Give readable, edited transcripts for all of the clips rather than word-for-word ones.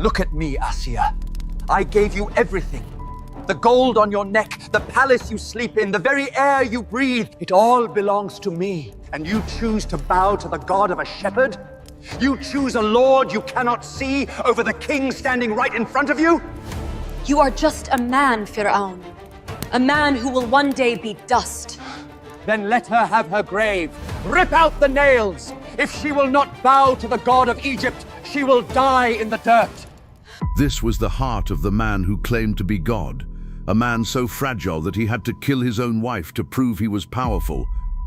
Look at me, Asiya. I gave you everything. The gold on your neck, the palace you sleep in, the very air you breathe. It all belongs to me. And you choose to bow to the god of a shepherd? You choose a lord you cannot see over the king standing right in front of you? You are just a man, Fir'Awn. A man who will one day be dust. Then let her have her grave. Rip out the nails. If she will not bow to the god of Egypt, she will die in the dirt. This was the heart of the man who claimed to be God, a man so fragile that he had to kill his own wife to prove he was powerful.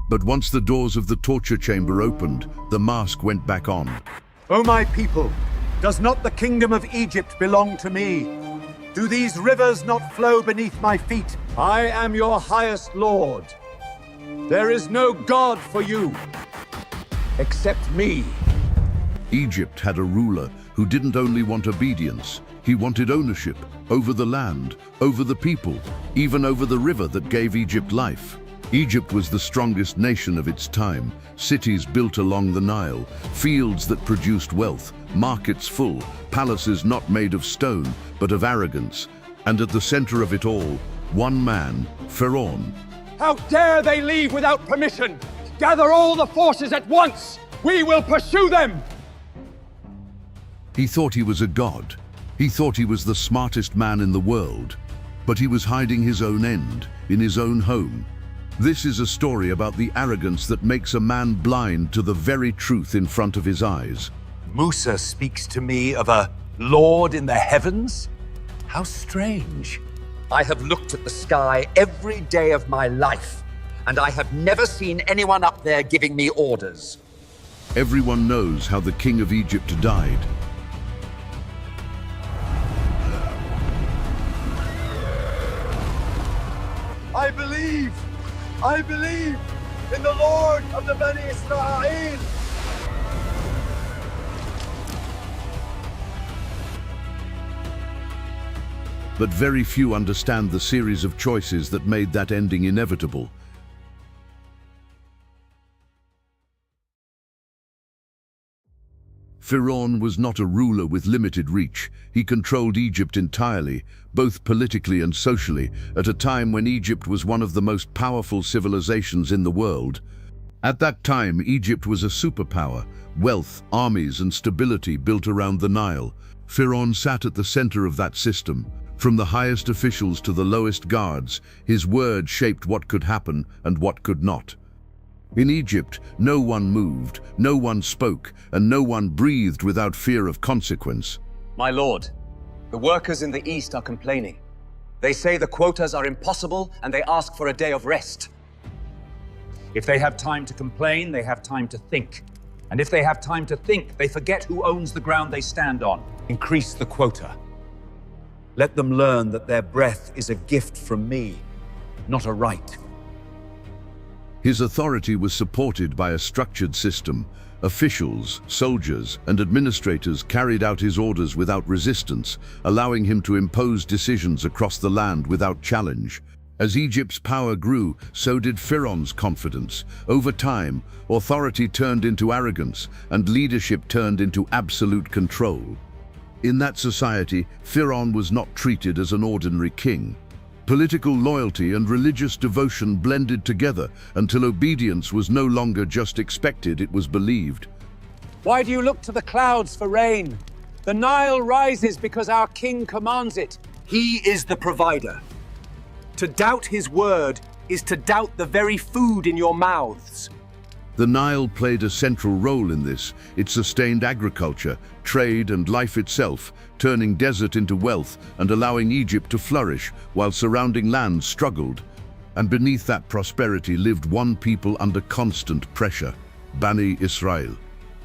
But once the doors of the torture chamber opened, the mask went back on. O my people, does not the kingdom of Egypt belong to me? Do these rivers not flow beneath my feet? I am your highest lord. There is no god for you, except me. Egypt had a ruler who didn't only want obedience, he wanted ownership over the land, over the people, even over the river that gave Egypt life. Egypt was the strongest nation of its time, cities built along the Nile, fields that produced wealth, markets full, palaces not made of stone, but of arrogance. And at the center of it all, one man, Pharaoh. How dare they leave without permission? Gather all the forces at once! We will pursue them! He thought he was a god. He thought he was the smartest man in the world. But he was hiding his own end, in his own home. This is a story about the arrogance that makes a man blind to the very truth in front of his eyes. Musa speaks to me of a lord in the heavens? How strange. I have looked at the sky every day of my life, and I have never seen anyone up there giving me orders. Everyone knows how the king of Egypt died. I believe in the Lord of the Bani Israel. But very few understand the series of choices that made that ending inevitable. Firawn was not a ruler with limited reach. He controlled Egypt entirely, both politically and socially, at a time when Egypt was one of the most powerful civilizations in the world. At that time, Egypt was a superpower, wealth, armies, and stability built around the Nile. Firawn sat at the center of that system. From the highest officials to the lowest guards, his word shaped what could happen and what could not. In Egypt, no one moved, no one spoke, and no one breathed without fear of consequence. My lord, the workers in the east are complaining. They say the quotas are impossible and they ask for a day of rest. If they have time to complain, they have time to think. And if they have time to think, they forget who owns the ground they stand on. Increase the quota. Let them learn that their breath is a gift from me, not a right. His authority was supported by a structured system. Officials, soldiers, and administrators carried out his orders without resistance, allowing him to impose decisions across the land without challenge. As Egypt's power grew, so did Firawn's confidence. Over time, authority turned into arrogance, and leadership turned into absolute control. In that society, Firawn was not treated as an ordinary king. Political loyalty and religious devotion blended together until obedience was no longer just expected, it was believed. Why do you look to the clouds for rain? The Nile rises because our king commands it. He is the provider. To doubt his word is to doubt the very food in your mouths. The Nile played a central role in this. It sustained agriculture, trade, and life itself, turning desert into wealth and allowing Egypt to flourish while surrounding lands struggled. And beneath that prosperity lived one people under constant pressure, Bani Israel.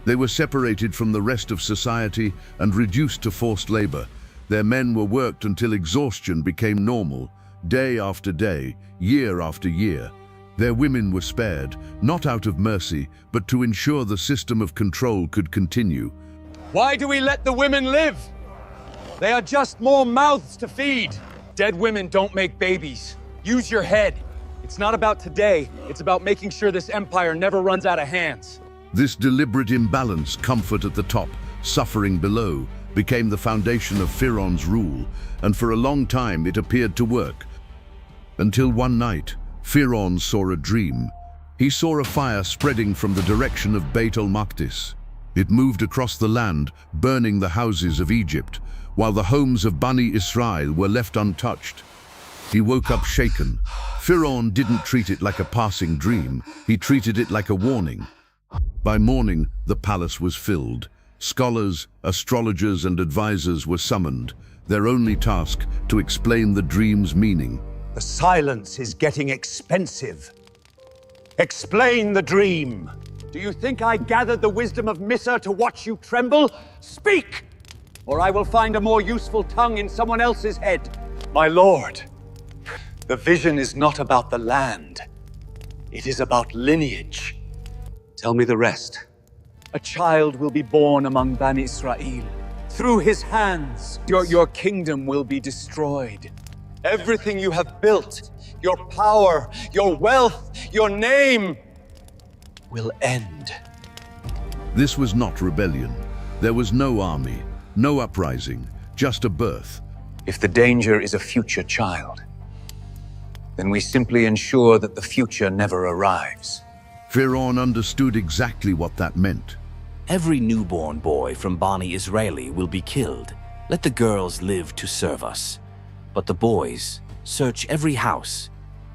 They were separated from the rest of society and reduced to forced labor. Their men were worked until exhaustion became normal, day after day, year after year. Their women were spared, not out of mercy, but to ensure the system of control could continue. Why do we let the women live? They are just more mouths to feed. Dead women don't make babies. Use your head. It's not about today, it's about making sure this empire never runs out of hands. This deliberate imbalance, comfort at the top, suffering below, became the foundation of Fir'Awn's rule, and for a long time it appeared to work. Until one night, Fir'Awn saw a dream. He saw a fire spreading from the direction of Beit al-Maqdis. It moved across the land, burning the houses of Egypt, while the homes of Bani Israel were left untouched. He woke up shaken. Fir'Awn didn't treat it like a passing dream, he treated it like a warning. By morning, the palace was filled. Scholars, astrologers, and advisors were summoned, their only task to explain the dream's meaning. The silence is getting expensive. Explain the dream. Do you think I gathered the wisdom of Musa to watch you tremble? Speak, or I will find a more useful tongue in someone else's head. My lord, the vision is not about the land. It is about lineage. Tell me the rest. A child will be born among Bani Israel. Through his hands, your kingdom will be destroyed. Everything you have built, your power, your wealth, your name, will end. This was not rebellion. There was no army, no uprising, just a birth. If the danger is a future child, then we simply ensure that the future never arrives. Fir'Awn understood exactly what that meant. Every newborn boy from Bani Israel will be killed. Let the girls live to serve us. But the boys, search every house.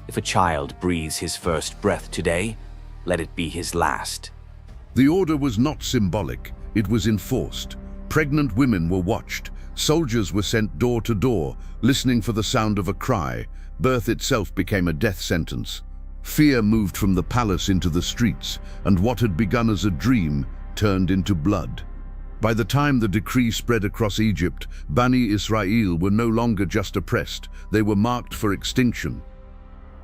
If a child breathes his first breath today, let it be his last. The order was not symbolic, it was enforced. Pregnant women were watched. Soldiers were sent door to door, listening for the sound of a cry. Birth itself became a death sentence. Fear moved from the palace into the streets, and what had begun as a dream turned into blood. By the time the decree spread across Egypt, Bani Israel were no longer just oppressed, they were marked for extinction.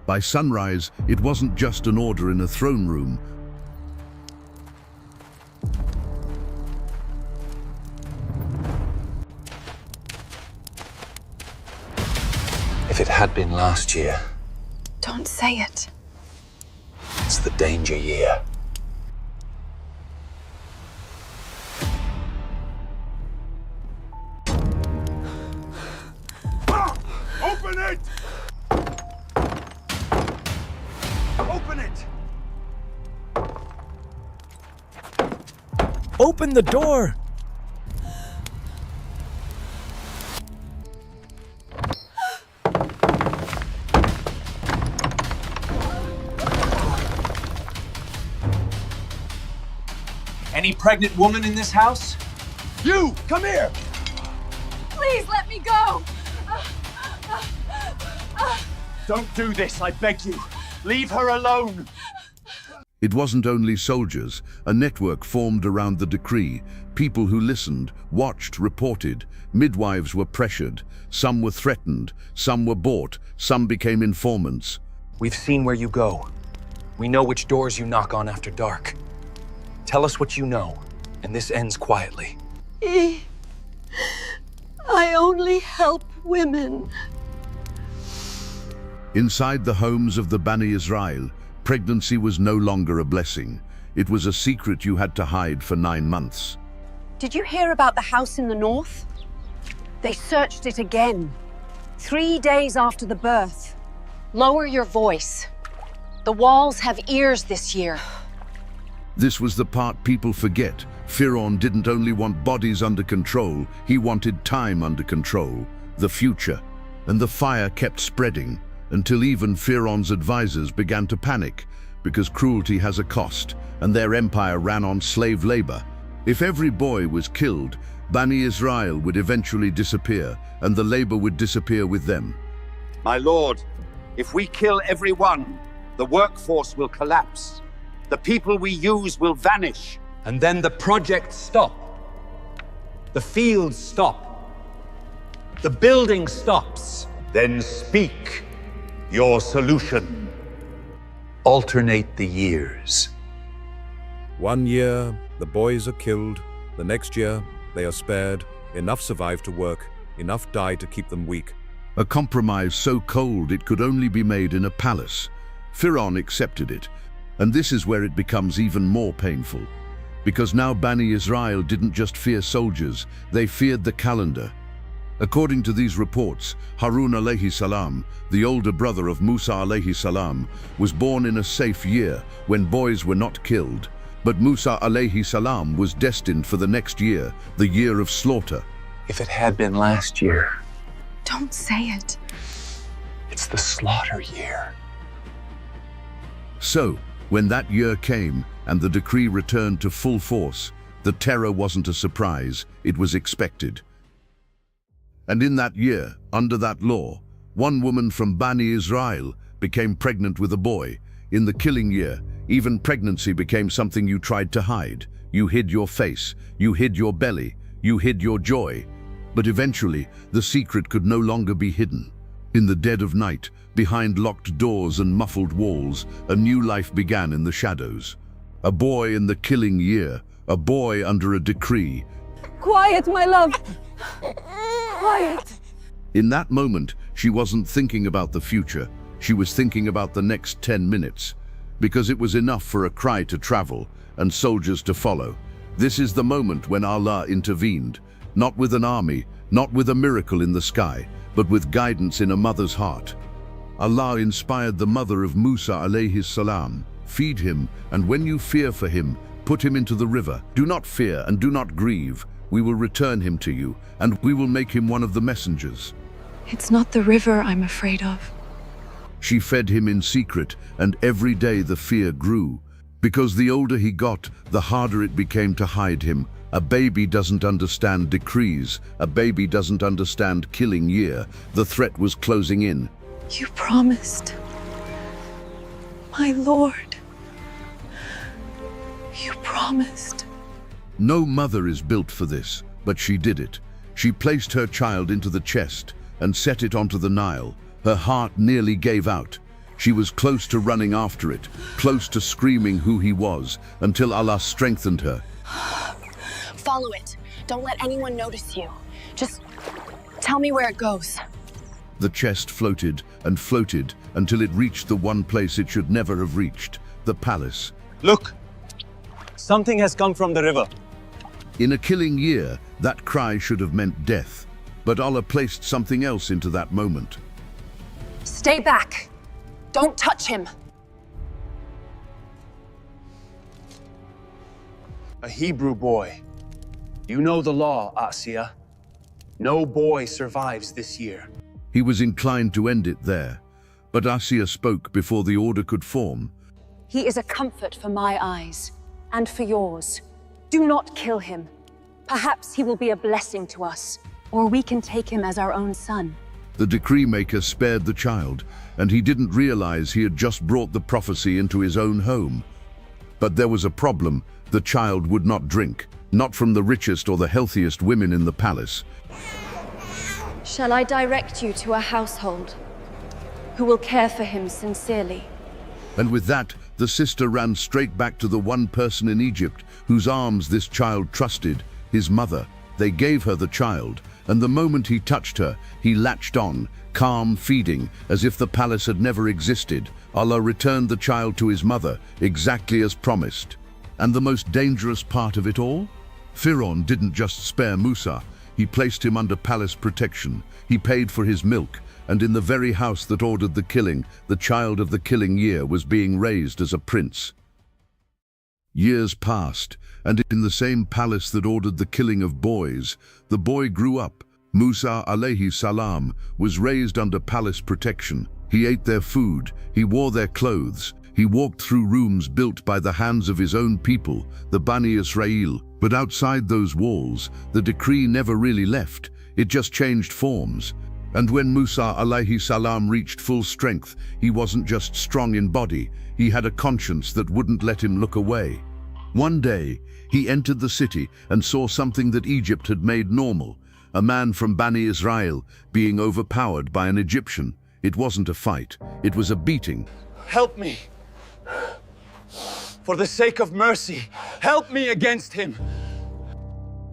By sunrise, it wasn't just an order in a throne room. If it had been last year, Don't say it. it's the danger year. Open it! Open it! Open the door! Any pregnant woman in this house? You, come here! Please let me go! Don't do this, I beg you. Leave her alone. It wasn't only soldiers. A network formed around the decree. People who listened, watched, reported. Midwives were pressured. Some were threatened. Some were bought. Some became informants. We've seen where you go. We know which doors you knock on after dark. Tell us what you know, and this ends quietly. I only help women. Inside the homes of the Bani Israel, pregnancy was no longer a blessing. It was a secret you had to hide for 9 months. Did you hear about the house in the north? They searched it again. 3 days after the birth. Lower your voice. The walls have ears this year. This was the part people forget. Fir'Awn didn't only want bodies under control, he wanted time under control, the future. And the fire kept spreading, until even Fir'Awn's advisors began to panic, because cruelty has a cost, and their empire ran on slave labor. If every boy was killed, Bani Israel would eventually disappear, and the labor would disappear with them. My lord, if we kill everyone, the workforce will collapse. The people we use will vanish. And then the projects stop. The fields stop. The building stops. Then speak your solution. Alternate the years. 1 year, the boys are killed. The next year, they are spared. Enough survive to work. Enough die to keep them weak. A compromise so cold it could only be made in a palace. Fir'Awn accepted it, and this is where it becomes even more painful. because now Bani Israel didn't just fear soldiers, they feared the calendar. According to these reports, Harun alayhi salam, the older brother of Musa alayhi salam, was born in a safe year when boys were not killed. But Musa alayhi salam was destined for the next year, the year of slaughter. If it had been last year, Don't say it. it's the slaughter year. So, when that year came and the decree returned to full force, the terror wasn't a surprise, it was expected. And in that year, under that law, one woman from Bani Israel became pregnant with a boy. In the killing year, even pregnancy became something you tried to hide. You hid your face, you hid your belly, you hid your joy. But eventually, the secret could no longer be hidden. In the dead of night, behind locked doors and muffled walls, a new life began in the shadows. A boy in the killing year, a boy under a decree. Quiet, my love. Quiet. In that moment, she wasn't thinking about the future. She was thinking about the next 10 minutes. Because it was enough for a cry to travel and soldiers to follow. This is the moment when Allah intervened, not with an army, not with a miracle in the sky, but with guidance in a mother's heart. Allah inspired the mother of Musa alayhi salam. Feed him, and when you fear for him, put him into the river. Do not fear and do not grieve. We will return him to you, and we will make him one of the messengers. It's not the river I'm afraid of. She fed him in secret, and every day the fear grew. Because the older he got, the harder it became to hide him. A baby doesn't understand decrees. A baby doesn't understand killing year. The threat was closing in. You promised. My Lord. You promised. No mother is built for this, but she did it. She placed her child into the chest and set it onto the Nile. Her heart nearly gave out. She was close to running after it, close to screaming who he was, until Allah strengthened her. Follow it. Don't let anyone notice you. Just tell me where it goes. The chest floated and floated until it reached the one place it should never have reached, the palace. Look! Something has come from the river. In a killing year, that cry should have meant death. But Allah placed something else into that moment. Stay back. Don't touch him. A Hebrew boy. You know the law, Asiya. No boy survives this year. He was inclined to end it there, but Asiya spoke before the order could form. He is a comfort for my eyes and for yours. Do not kill him. Perhaps he will be a blessing to us, or we can take him as our own son. The decree maker spared the child, and he didn't realize he had just brought the prophecy into his own home. But there was a problem. The child would not drink, not from the richest or the healthiest women in the palace. Shall I direct you to a household who will care for him sincerely? And with that, the sister ran straight back to the one person in Egypt whose arms this child trusted, his mother. They gave her the child, and the moment he touched her, he latched on, calm, feeding, as if the palace had never existed. Allah returned the child to his mother, exactly as promised. And the most dangerous part of it all? Firawn didn't just spare Musa. He placed him under palace protection. He paid for his milk, and in the very house that ordered the killing, the child of the killing year was being raised as a prince. Years passed, and in the same palace that ordered the killing of boys, the boy grew up. Musa alayhi salam was raised under palace protection. He ate their food, he wore their clothes, he walked through rooms built by the hands of his own people, the Bani Israel. But outside those walls, the decree never really left. It just changed forms. And when Musa alayhi salam reached full strength, he wasn't just strong in body, he had a conscience that wouldn't let him look away. One day, he entered the city and saw something that Egypt had made normal. A man from Bani Israel being overpowered by an Egyptian. It wasn't a fight, it was a beating. Help me! For the sake of mercy, help me against him!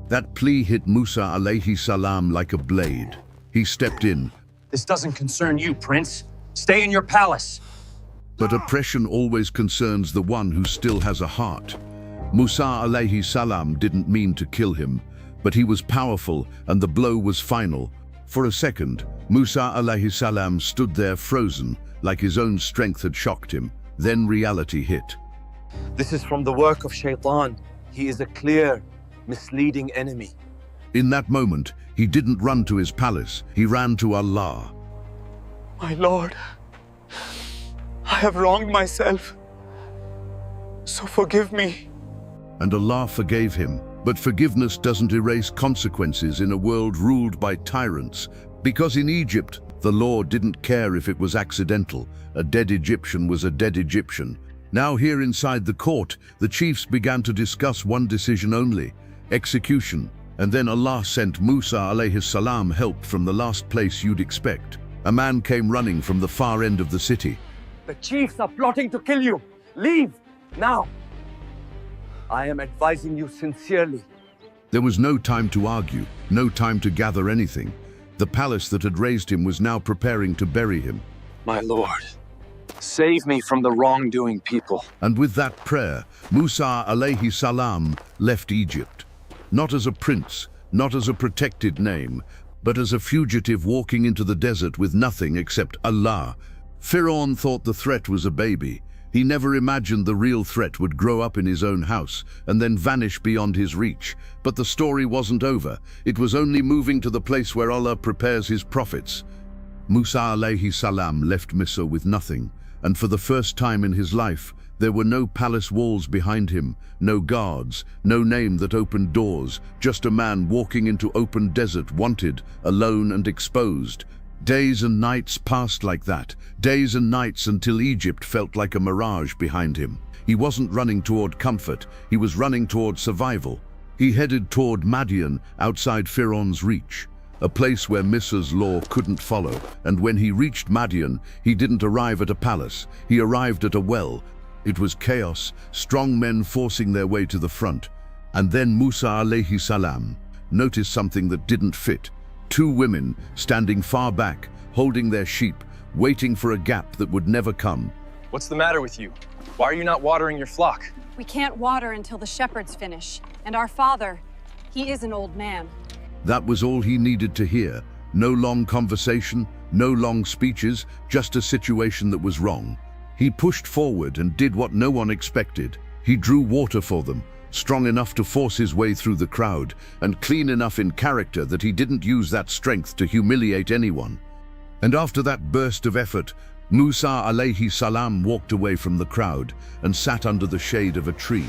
That plea hit Musa alayhi salam like a blade. He stepped in. This doesn't concern you, Prince. Stay in your palace. But oppression always concerns the one who still has a heart. Musa alayhi salam didn't mean to kill him, but he was powerful and the blow was final. For a second, Musa alayhi salam stood there frozen, like his own strength had shocked him. Then reality hit. This is from the work of Shaitan. He is a clear, misleading enemy. In that moment, he didn't run to his palace, he ran to Allah. My Lord, I have wronged myself, so forgive me. And Allah forgave him. But forgiveness doesn't erase consequences in a world ruled by tyrants, because in Egypt, the law didn't care if it was accidental. A dead Egyptian was a dead Egyptian. Now here inside the court, the chiefs began to discuss one decision only: execution. And then Allah sent Musa alayhi salam help from the last place you'd expect. A man came running from the far end of the city. The chiefs are plotting to kill you. Leave, now. I am advising you sincerely. There was no time to argue, no time to gather anything. The palace that had raised him was now preparing to bury him. My Lord, save me from the wrongdoing people. And with that prayer, Musa alayhi salam left Egypt. Not as a prince, not as a protected name, but as a fugitive walking into the desert with nothing except Allah. Pharaoh thought the threat was a baby. He never imagined the real threat would grow up in his own house and then vanish beyond his reach. But the story wasn't over. It was only moving to the place where Allah prepares his prophets. Musa alayhi salam left Misr with nothing, and for the first time in his life, there were no palace walls behind him, no guards, no name that opened doors, just a man walking into open desert, wanted, alone and exposed. Days and nights passed like that, days and nights, until Egypt felt like a mirage behind him. He wasn't running toward comfort, he was running toward survival. He headed toward Madyan, outside Firawn's reach, a place where Misr's law couldn't follow. And when he reached Madyan, he didn't arrive at a palace, he arrived at a well. It was chaos, strong men forcing their way to the front. And then Musa alayhi salam noticed something that didn't fit. Two women standing far back, holding their sheep, waiting for a gap that would never come. What's the matter with you? Why are you not watering your flock? We can't water until the shepherds finish. And our father, he is an old man. That was all he needed to hear. No long conversation, no long speeches, just a situation that was wrong. He pushed forward and did what no one expected. He drew water for them, strong enough to force his way through the crowd, and clean enough in character that he didn't use that strength to humiliate anyone. And after that burst of effort, Musa alayhi salam walked away from the crowd and sat under the shade of a tree.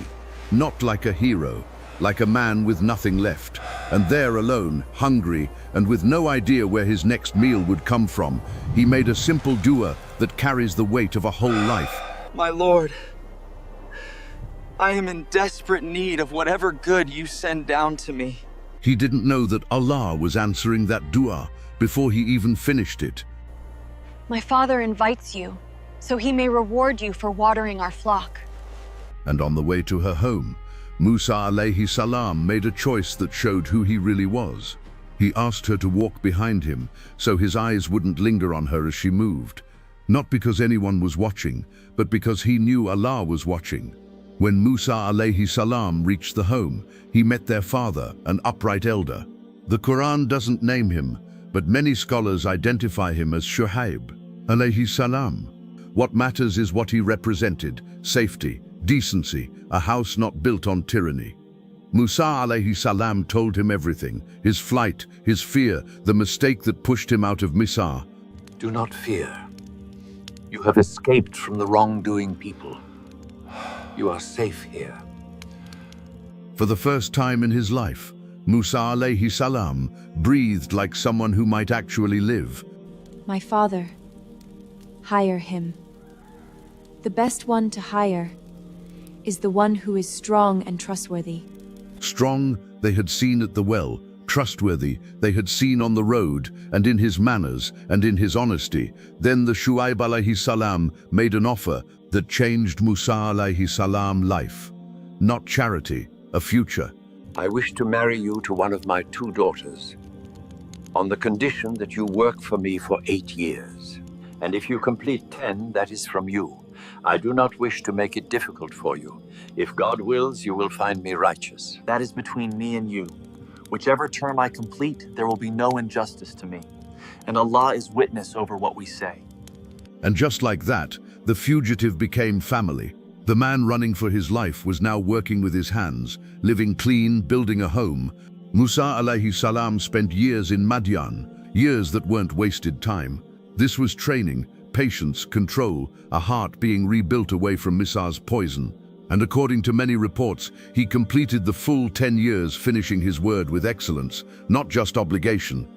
Not like a hero, like a man with nothing left. And there alone, hungry, and with no idea where his next meal would come from, he made a simple dua that carries the weight of a whole life. My Lord, I am in desperate need of whatever good you send down to me. He didn't know that Allah was answering that dua before he even finished it. My father invites you, so he may reward you for watering our flock. And on the way to her home, Musa alayhi salam made a choice that showed who he really was. He asked her to walk behind him so his eyes wouldn't linger on her as she moved. Not because anyone was watching, but because he knew Allah was watching. When Musa alayhi salam reached the home, he met their father, an upright elder. The Qur'an doesn't name him, but many scholars identify him as Shu'aib alayhi salam. What matters is what he represented: safety, decency, a house not built on tyranny. Musa alayhi salam told him everything: his flight, his fear, the mistake that pushed him out of Misr. Do not fear. You have escaped from the wrongdoing people. You are safe here. For the first time in his life, Musa alayhi salam breathed like someone who might actually live. My father, hire him. The best one to hire is the one who is strong and trustworthy. Strong, they had seen at the well. Trustworthy, they had seen on the road, and in his manners, and in his honesty. Then the Shu'aib alayhi salam made an offer that changed Musa alayhi salam life. Not charity, a future. I wish to marry you to one of my 2 daughters, on the condition that you work for me for 8 years. And if you complete 10, that is from you. I do not wish to make it difficult for you. If God wills, you will find me righteous. That is between me and you. Whichever term I complete, there will be no injustice to me. And Allah is witness over what we say. And just like that, the fugitive became family. The man running for his life was now working with his hands, living clean, building a home. Musa alayhi salam spent years in Madyan, years that weren't wasted time. This was training, patience, control, a heart being rebuilt away from Musa's poison. And according to many reports, he completed the full 10 years, finishing his word with excellence, not just obligation.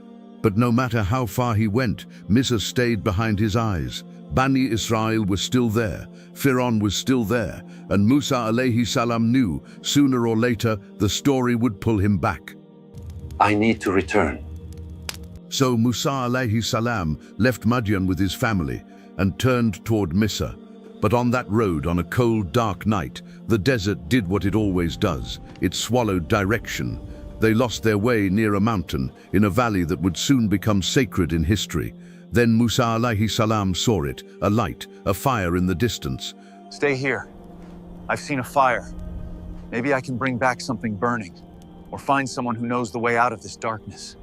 But no matter how far he went, Musa stayed behind his eyes. Bani Israel was still there, Pharaoh was still there, and Musa alayhi salam knew, sooner or later, the story would pull him back. I need to return. So Musa alayhi salam left Madyan with his family and turned toward Misr. But on that road, on a cold, dark night, the desert did what it always does. It swallowed direction. They lost their way near a mountain, in a valley that would soon become sacred in history. Then Musa alayhi salam saw it, a light, a fire in the distance. Stay here. I've seen a fire. Maybe I can bring back something burning, or find someone who knows the way out of this darkness.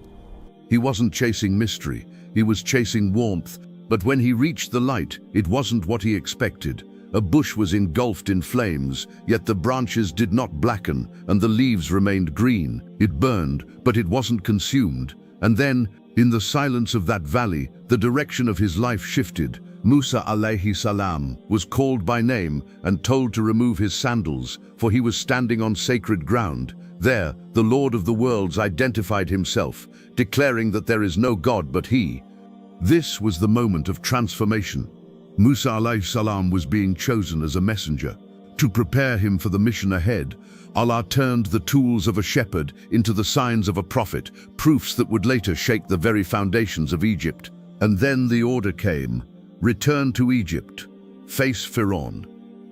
He wasn't chasing mystery, he was chasing warmth. But when he reached the light, it wasn't what he expected. A bush was engulfed in flames, yet the branches did not blacken, and the leaves remained green. It burned, but it wasn't consumed. And then, in the silence of that valley, the direction of his life shifted. Musa alayhi salam was called by name and told to remove his sandals, for he was standing on sacred ground. There, the Lord of the worlds identified himself, declaring that there is no God but he. This was the moment of transformation. Musa alayhi salam was being chosen as a messenger. To prepare him for the mission ahead, Allah turned the tools of a shepherd into the signs of a prophet, proofs that would later shake the very foundations of Egypt. And then the order came: return to Egypt, face Firawn.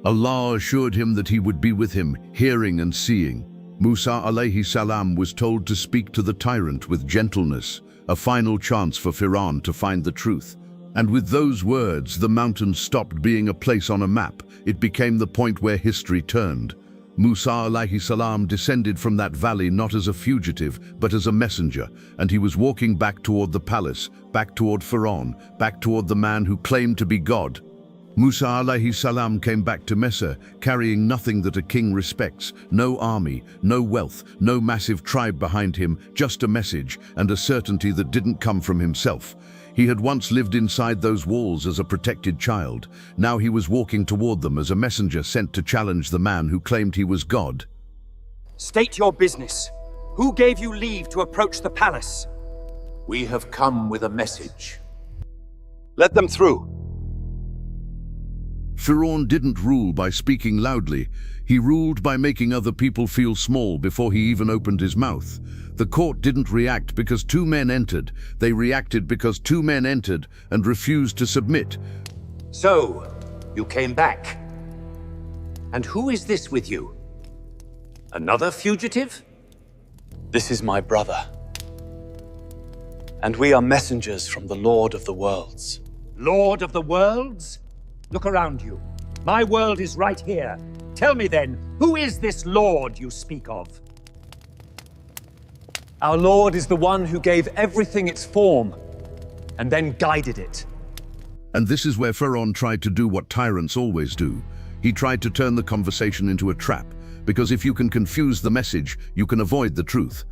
Allah assured him that he would be with him, hearing and seeing. Musa alayhi salam was told to speak to the tyrant with gentleness, a final chance for Firawn to find the truth. And with those words, the mountain stopped being a place on a map. It became the point where history turned. Musa alayhi salam descended from that valley not as a fugitive, but as a messenger, and he was walking back toward the palace, back toward Firawn, back toward the man who claimed to be God. Musa alayhi salam came back to Misr, carrying nothing that a king respects, no army, no wealth, no massive tribe behind him, just a message and a certainty that didn't come from himself. He had once lived inside those walls as a protected child. Now he was walking toward them as a messenger sent to challenge the man who claimed he was God. State your business. Who gave you leave to approach the palace? We have come with a message. Let them through. Fir'awn didn't rule by speaking loudly. He ruled by making other people feel small before he even opened his mouth. The court didn't react because two men entered. They reacted because two men entered and refused to submit. So, you came back. And who is this with you? Another fugitive? This is my brother. And we are messengers from the Lord of the Worlds. Lord of the Worlds? Look around you. My world is right here. Tell me then, who is this Lord you speak of? Our Lord is the one who gave everything its form, and then guided it. And this is where Fir'awn tried to do what tyrants always do. He tried to turn the conversation into a trap, because if you can confuse the message, you can avoid the truth.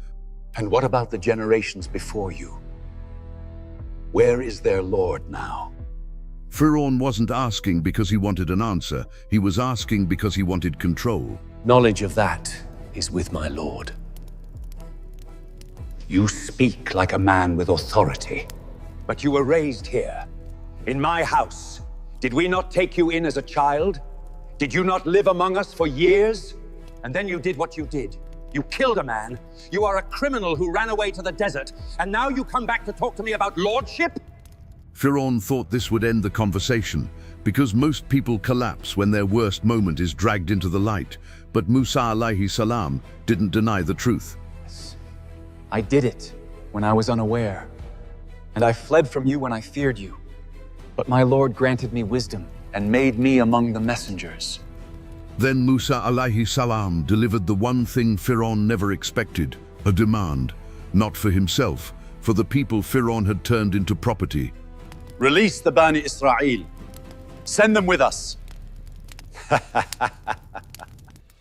And what about the generations before you? Where is their Lord now? Fir'awn wasn't asking because he wanted an answer. He was asking because he wanted control. Knowledge of that is with my Lord. You speak like a man with authority. But you were raised here, in my house. Did we not take you in as a child? Did you not live among us for years? And then you did what you did. You killed a man. You are a criminal who ran away to the desert. And now you come back to talk to me about lordship? Fir'awn thought this would end the conversation, because most people collapse when their worst moment is dragged into the light. But Musa alayhi salam didn't deny the truth. I did it when I was unaware, and I fled from you when I feared you. But my Lord granted me wisdom and made me among the messengers. Then Musa alayhi salam delivered the one thing Fir'awn never expected, a demand, not for himself, for the people Fir'awn had turned into property. Release the Bani Israel. Send them with us.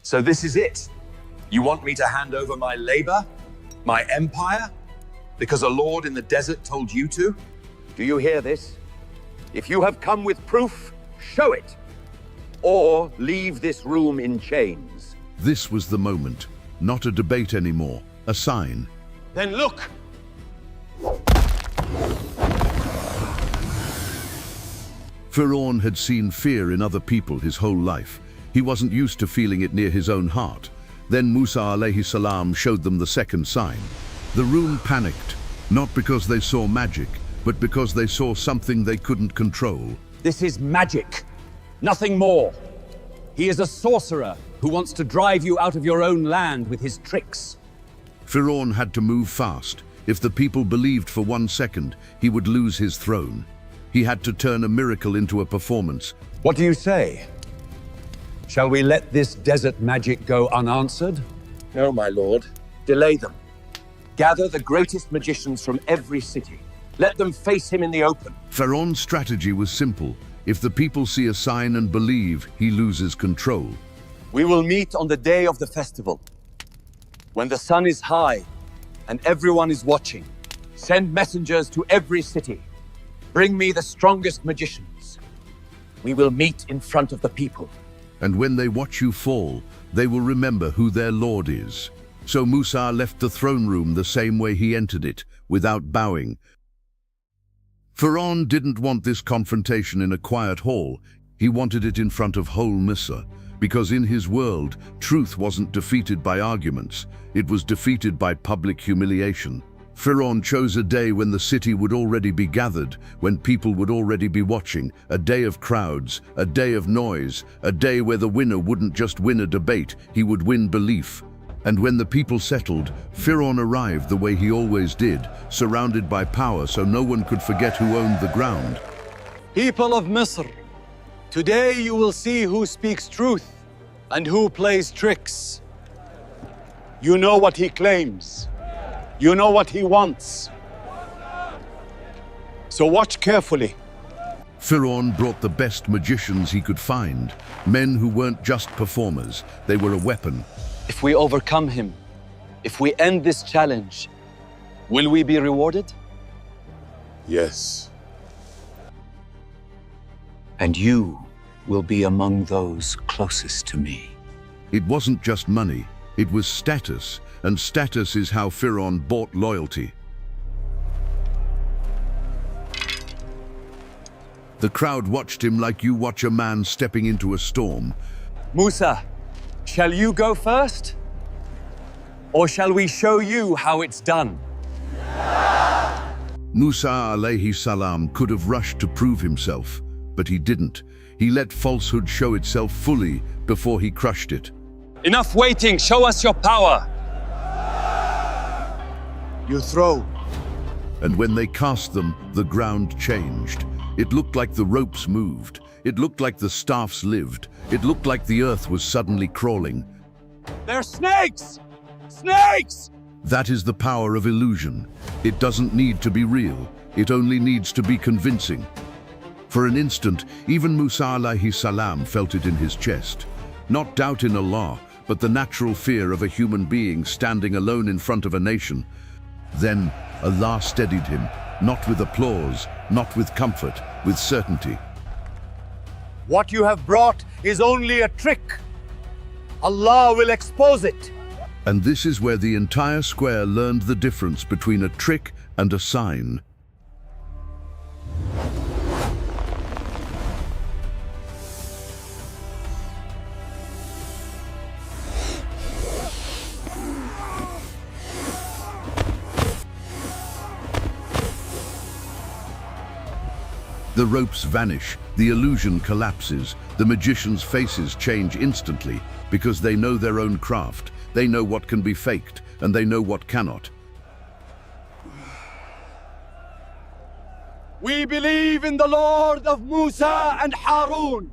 So this is it. You want me to hand over my labor, my empire, because a lord in the desert told you to? Do you hear this? If you have come with proof, show it. Or leave this room in chains. This was the moment, not a debate anymore, a sign. Then look! Fir'awn had seen fear in other people his whole life. He wasn't used to feeling it near his own heart. Then Musa alayhi salam showed them the second sign. The room panicked, not because they saw magic, but because they saw something they couldn't control. This is magic, nothing more. He is a sorcerer who wants to drive you out of your own land with his tricks. Fir'awn had to move fast. If the people believed for 1 second, he would lose his throne. He had to turn a miracle into a performance. What do you say? Shall we let this desert magic go unanswered? No, my lord. Delay them. Gather the greatest magicians from every city. Let them face him in the open. Pharaoh's strategy was simple. If the people see a sign and believe, he loses control. We will meet on the day of the festival, when the sun is high and everyone is watching. Send messengers to every city. Bring me the strongest magicians. We will meet in front of the people. And when they watch you fall, they will remember who their lord is. So Musa left the throne room the same way he entered it, without bowing. Pharaoh didn't want this confrontation in a quiet hall. He wanted it in front of whole Misr, because in his world, truth wasn't defeated by arguments. It was defeated by public humiliation. Pharaoh chose a day when the city would already be gathered, when people would already be watching, a day of crowds, a day of noise, a day where the winner wouldn't just win a debate, he would win belief. And when the people settled, Pharaoh arrived the way he always did, surrounded by power so no one could forget who owned the ground. People of Misr, today you will see who speaks truth and who plays tricks. You know what he claims. You know what he wants. So watch carefully. Pharaoh brought the best magicians he could find, men who weren't just performers, they were a weapon. If we overcome him, if we end this challenge, will we be rewarded? Yes. And you will be among those closest to me. It wasn't just money, it was status, and status is how Pharaoh bought loyalty. The crowd watched him like you watch a man stepping into a storm. Musa, shall you go first? Or shall we show you how it's done? Musa alayhi salam could have rushed to prove himself, but he didn't. He let falsehood show itself fully before he crushed it. Enough waiting, show us your power. You throw. And when they cast them, the ground changed. It looked like the ropes moved. It looked like the staffs lived. It looked like the earth was suddenly crawling. They're snakes! Snakes! That is the power of illusion. It doesn't need to be real. It only needs to be convincing. For an instant, even Musa alayhi salam felt it in his chest. Not doubt in Allah, but the natural fear of a human being standing alone in front of a nation. Then Allah steadied him, not with applause, not with comfort, with certainty. What you have brought is only a trick. Allah will expose it. And this is where the entire square learned the difference between a trick and a sign. The ropes vanish, the illusion collapses, the magicians' faces change instantly because they know their own craft, they know what can be faked, and they know what cannot. We believe in the Lord of Musa and Harun.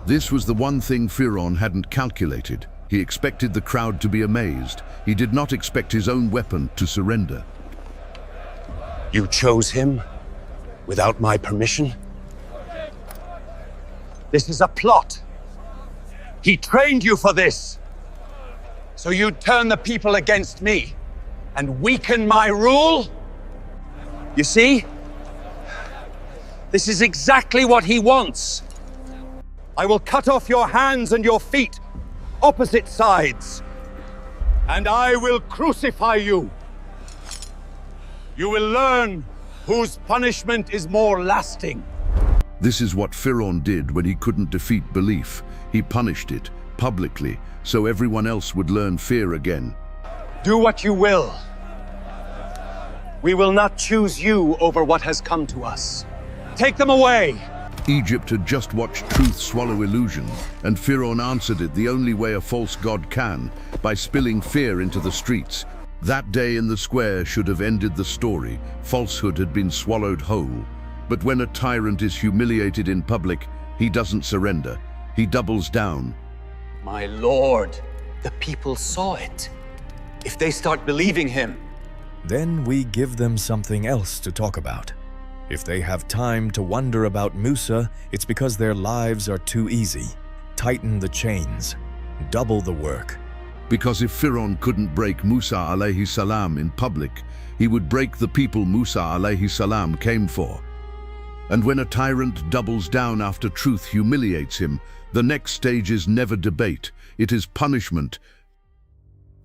This was the one thing Fir'Awn hadn't calculated. He expected the crowd to be amazed. He did not expect his own weapon to surrender. You chose him without my permission? This is a plot. He trained you for this. So you'd turn the people against me and weaken my rule? You see? This is exactly what he wants. I will cut off your hands and your feet, opposite sides, and I will crucify you. You will learn whose punishment is more lasting. This is what Fir'Awn did when he couldn't defeat belief. He punished it publicly, so everyone else would learn fear again. Do what you will. We will not choose you over what has come to us. Take them away. Egypt had just watched truth swallow illusion, and Fir'Awn answered it the only way a false god can, by spilling fear into the streets. That day in the square should have ended the story. Falsehood had been swallowed whole. But when a tyrant is humiliated in public, he doesn't surrender. He doubles down. My lord, the people saw it. If they start believing him, then we give them something else to talk about. If they have time to wonder about Musa, it's because their lives are too easy. Tighten the chains. Double the work. Because if Fir'Awn couldn't break Musa alayhi salam in public, he would break the people Musa alayhi salam came for. And when a tyrant doubles down after truth humiliates him, the next stage is never debate, it is punishment.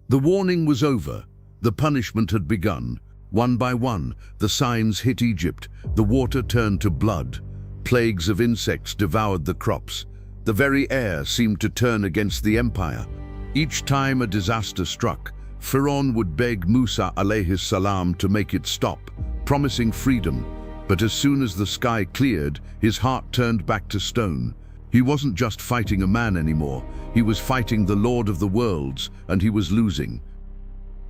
The warning was over. The punishment had begun. One by one, the signs hit Egypt. The water turned to blood. Plagues of insects devoured the crops. The very air seemed to turn against the empire. Each time a disaster struck, Fir'Awn would beg Musa alayhi salam to make it stop, promising freedom. But as soon as the sky cleared, his heart turned back to stone. He wasn't just fighting a man anymore. He was fighting the Lord of the Worlds, and he was losing.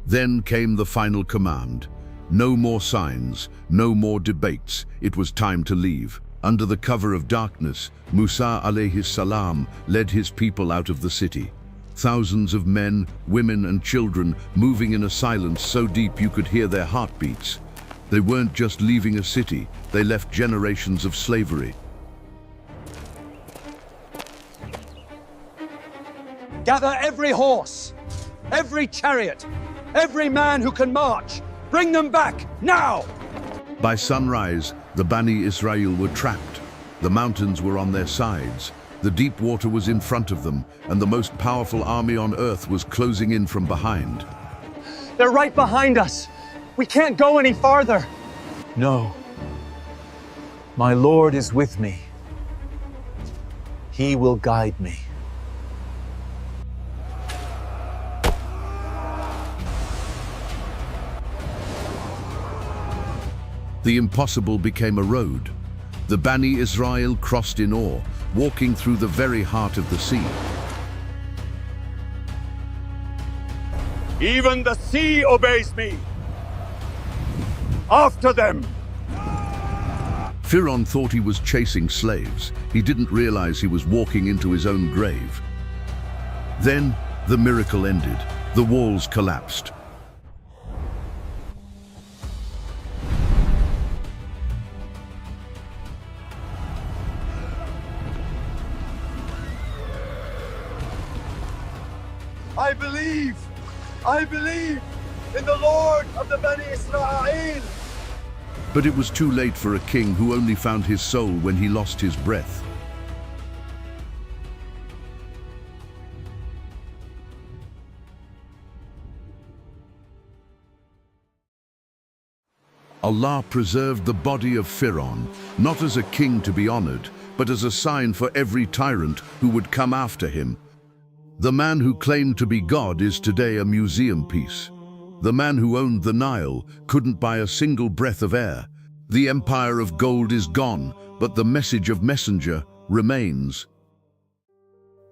Then came the final command. No more signs, no more debates. It was time to leave. Under the cover of darkness, Musa alayhi salam led his people out of the city. Thousands of men, women and children moving in a silence so deep you could hear their heartbeats. They weren't just leaving a city, they left generations of slavery. gather every horse, every chariot, every man who can march. Bring them back, now! By sunrise, the Bani Israel were trapped. The mountains were on their sides. The deep water was in front of them, and the most powerful army on earth was closing in from behind. They're right behind us. We can't go any farther. No. My Lord is with me. He will guide me. The impossible became a road. The Bani Israel crossed in awe, walking through the very heart of the sea. Even the sea obeys me. After them! Firawn thought he was chasing slaves. He didn't realize he was walking into his own grave. Then, the miracle ended. The walls collapsed. I believe in the Lord of the Bani Israel. But it was too late for a king who only found his soul when he lost his breath. Allah preserved the body of Firawn, not as a king to be honored, but as a sign for every tyrant who would come after him. The man who claimed to be God is today a museum piece. The man who owned the Nile couldn't buy a single breath of air. The empire of gold is gone, but the message of messenger remains.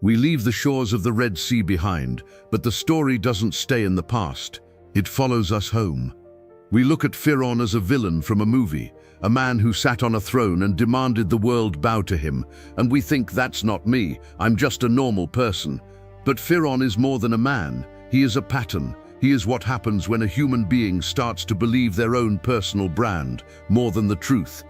We leave the shores of the Red Sea behind, but the story doesn't stay in the past. It follows us home. We look at Fir'Awn as a villain from a movie, a man who sat on a throne and demanded the world bow to him, and we think that's not me, I'm just a normal person. But Fir'Awn is more than a man, he is a pattern. He is what happens when a human being starts to believe their own personal brand, more than the truth.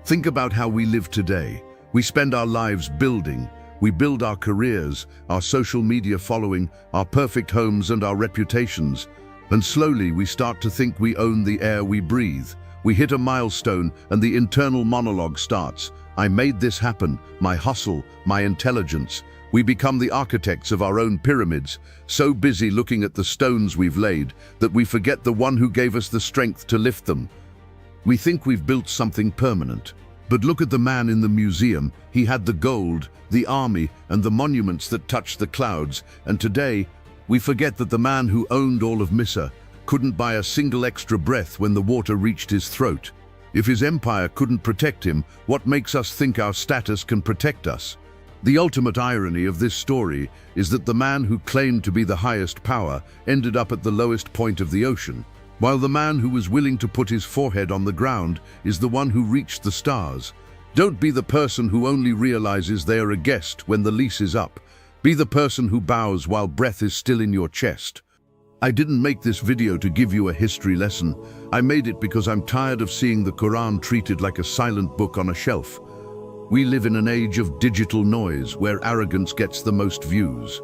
Think about how we live today. We spend our lives building. We build our careers, our social media following, our perfect homes and our reputations. And slowly we start to think we own the air we breathe. We hit a milestone and the internal monologue starts. I made this happen, my hustle, my intelligence. We become the architects of our own pyramids, so busy looking at the stones we've laid that we forget the one who gave us the strength to lift them. We think we've built something permanent. But look at the man in the museum. He had the gold, the army, and the monuments that touched the clouds. And today, we forget that the man who owned all of Misr couldn't buy a single extra breath when the water reached his throat. If his empire couldn't protect him, what makes us think our status can protect us? The ultimate irony of this story is that the man who claimed to be the highest power ended up at the lowest point of the ocean, while the man who was willing to put his forehead on the ground is the one who reached the stars. Don't be the person who only realizes they are a guest when the lease is up. Be the person who bows while breath is still in your chest. I didn't make this video to give you a history lesson. I made it because I'm tired of seeing the Qur'an treated like a silent book on a shelf. We live in an age of digital noise where arrogance gets the most views.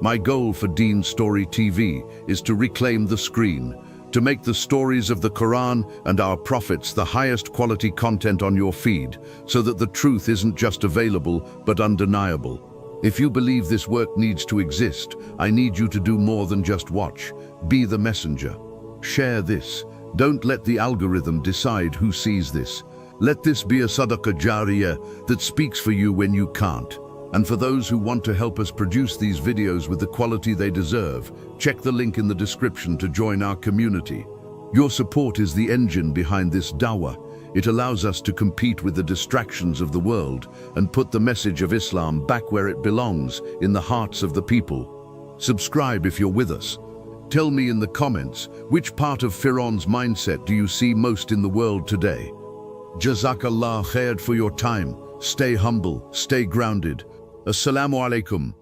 My goal for Deen Story TV is to reclaim the screen, to make the stories of the Qur'an and our prophets the highest quality content on your feed, so that the truth isn't just available, but undeniable. If you believe this work needs to exist, I need you to do more than just watch. Be the messenger. Share this. Don't let the algorithm decide who sees this. Let this be a sadaqah jariyah that speaks for you when you can't. And for those who want to help us produce these videos with the quality they deserve, check the link in the description to join our community. Your support is the engine behind this dawah. It allows us to compete with the distractions of the world and put the message of Islam back where it belongs, in the hearts of the people. Subscribe if you're with us. Tell me in the comments, which part of Fir'Awn's mindset do you see most in the world today? Jazakallah khair for your time. Stay humble, stay grounded. Assalamu alaikum.